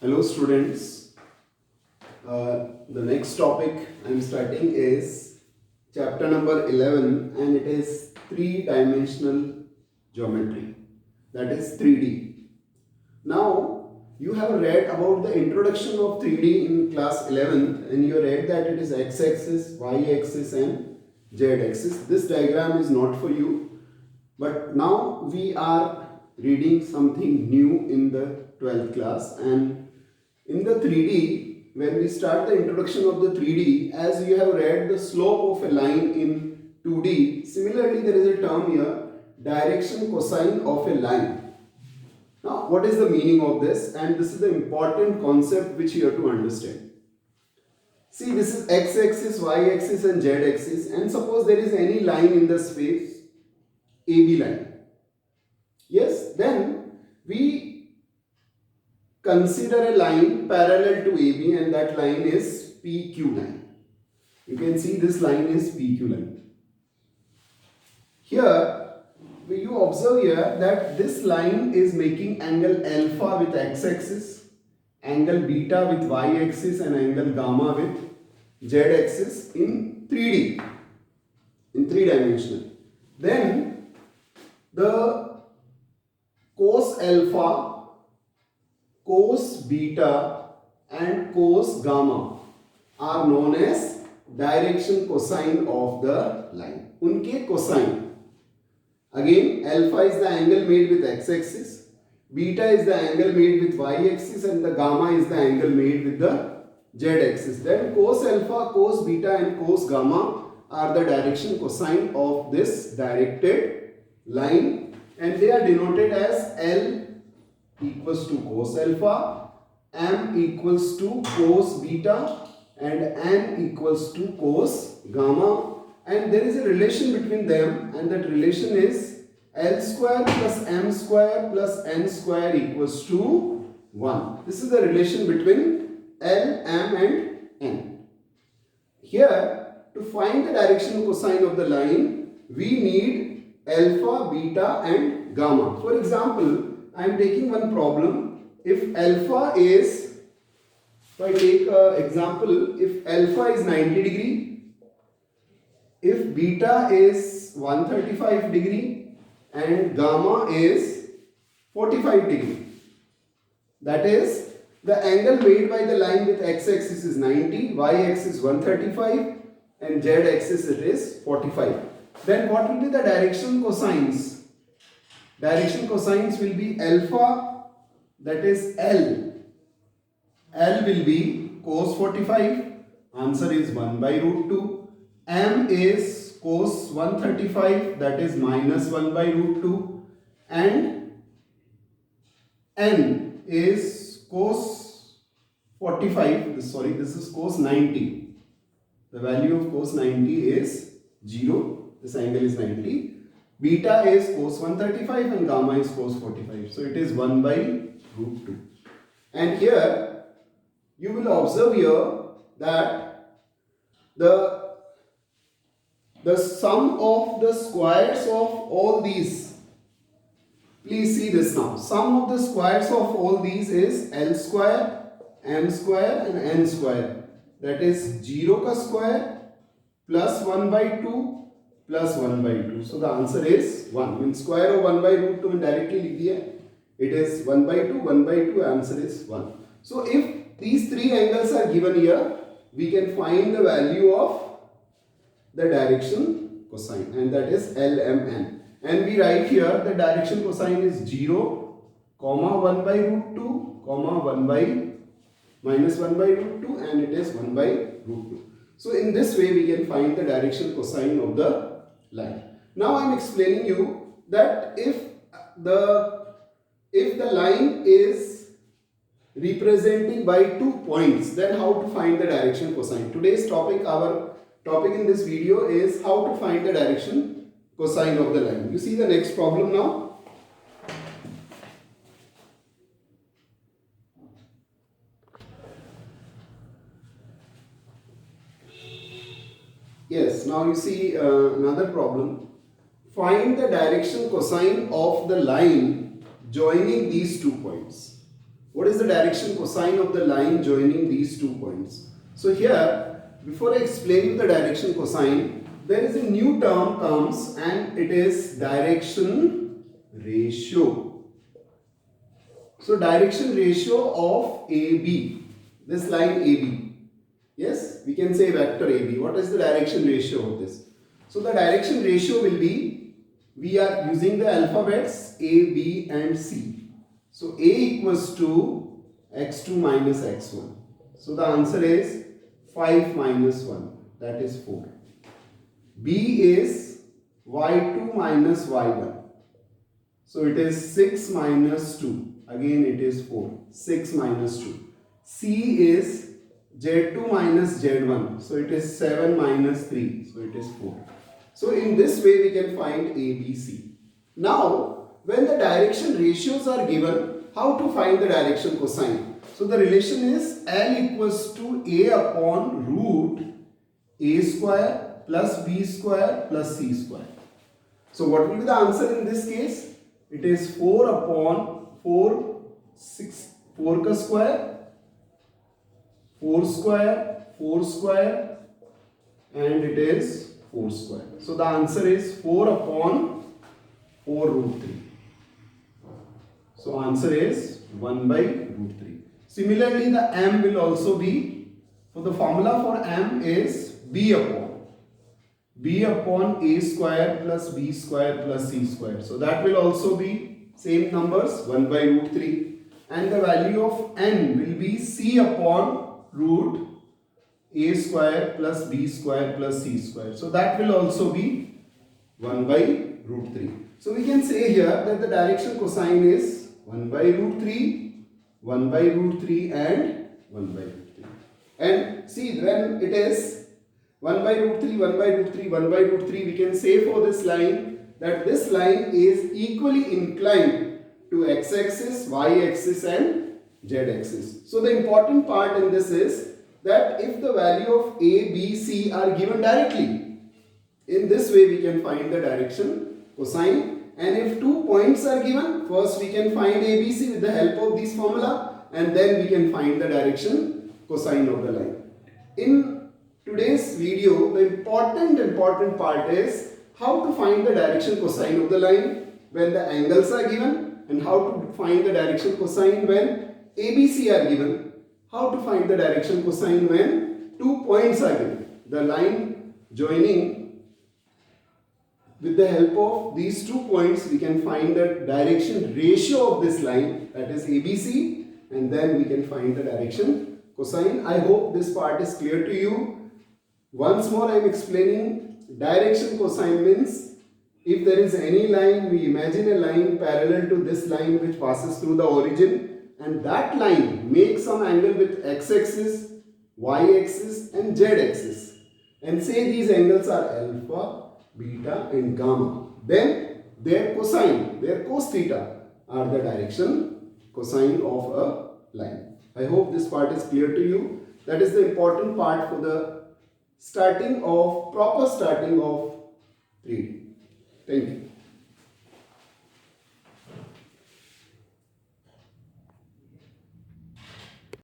Hello students, the next topic I am starting is chapter number 11 and it is three-dimensional geometry, that is 3D. Now you have read about the introduction of 3D in class 11 and you read that it is x-axis, y-axis and z-axis. This diagram is not for you, but now we are reading something new in the 12th class, and in the 3D, when we start the introduction of the 3D, as you have read the slope of a line in 2D, similarly there is a term here, direction cosine of a line. Now, what is the meaning of this? And this is the important concept which you have to understand. See, this is x-axis, y-axis and z-axis, and suppose there is any line in the space, AB line. Yes, then we consider a line parallel to AB and that line is PQ line. You can see this line is PQ line. Here, you observe here that this line is making angle alpha with x-axis, angle beta with y-axis and angle gamma with z-axis in 3D, in three-dimensional. Then, the cos alpha, cos beta and cos gamma are known as direction cosine of the line. Unke cosine. Again, alpha is the angle made with x-axis, beta is the angle made with y-axis and the gamma is the angle made with the z-axis. Then cos alpha, cos beta and cos gamma are the direction cosine of this directed line and they are denoted as L equals to cos alpha, M equals to cos beta and N equals to cos gamma, and there is a relation between them and that relation is L square plus M square plus N square equals to 1. This is the relation between L, M and N. Here, to find the direction cosine of the line, we need alpha, beta and gamma. For example, I am taking one problem. If alpha is, if I take an example, if alpha is 90 degree, if beta is 135 degree and gamma is 45 degree, that is the angle made by the line with x-axis is 90, y-axis 135 and z-axis it is 45. Then what will be the direction cosines? Direction cosines will be alpha, that is L. L will be cos 45, answer is 1 by root 2. M is cos 135, that is minus 1 by root 2. And N is cos 45, this is cos 90. The value of cos 90 is 0. This angle is 90. Beta is cos 135 and gamma is cos 45. So it is 1 by root 2. And here you will observe here that the sum of the squares of all these, please see this now, sum of the squares of all these is L square, M square and N square, that is 0 ka square plus 1 by 2 plus 1 by 2. So the answer is 1. Means square of 1 by root 2 directly लिख दिया, it is 1 by 2, 1 by 2, answer is 1. So if these three angles are given here, we can find the value of the direction cosine and that is LMN. And we write here the direction cosine is 0, comma 1 by root 2, comma 1 by minus 1 by root 2 and it is 1 by root 2. So in this way we can find the direction cosine of the line. Now I am explaining you that if the line is representing by 2 points, then how to find the direction cosine. Today's topic, our topic in this video is how to find the direction cosine of the line. You see the next problem now. Yes, now you see another problem. Find the direction cosine of the line joining these 2 points. What is the direction cosine of the line joining these 2 points? So here, before explaining the direction cosine, there is a new term comes and it is direction ratio. So direction ratio of AB, this line AB. Yes, we can say vector AB. What is the direction ratio of this? So the direction ratio will be, we are using the alphabets A, B and C. So A equals to x2 minus x1. So the answer is 5 minus 1, that is 4. B is y2 minus y1. So it is 6 minus 2. Again it is 4. 6 minus 2. C is z2 minus z1. So it is 7 minus 3. So it is 4. So in this way we can find A, B, C. Now when the direction ratios are given, how to find the direction cosine? So the relation is L equals to A upon root A square plus B square plus C square. So what will be the answer in this case? It is 4 upon 4 ka square, 4 square, 4 square and it is 4 square. So the answer is 4 upon 4 root 3. So answer is 1 by root 3. Similarly, the m will also be, so the formula for m is b upon a square plus b square plus c square. So that will also be same numbers 1 by root 3 and the value of n will be c upon root a square plus b square plus c square. So that will also be 1 by root 3. So we can say here that the direction cosine is 1 by root 3, 1 by root 3 and 1 by root 3. And see, when it is 1 by root 3, 1 by root 3, 1 by root 3, we can say for this line that this line is equally inclined to x-axis, y-axis and z-axis. So the important part in this is that if the value of A, B, C are given directly, in this way we can find the direction cosine. And if 2 points are given, first we can find ABC with the help of this formula and then we can find the direction cosine of the line. In today's video, the important part is how to find the direction cosine of the line when the angles are given and how to find the direction cosine when ABC are given, how to find the direction cosine when 2 points are given. The line joining, with the help of these 2 points, we can find the direction ratio of this line, that is ABC, and then we can find the direction cosine. I hope this part is clear to you. Once more I am explaining, direction cosine means if there is any line, we imagine a line parallel to this line which passes through the origin and that line makes some angle with x-axis, y-axis and z-axis and say these angles are alpha, beta and gamma, then their cosine, their cos theta are the direction cosine of a line. I hope this part is clear to you. That is the important part for the proper starting of 3D. Thank you.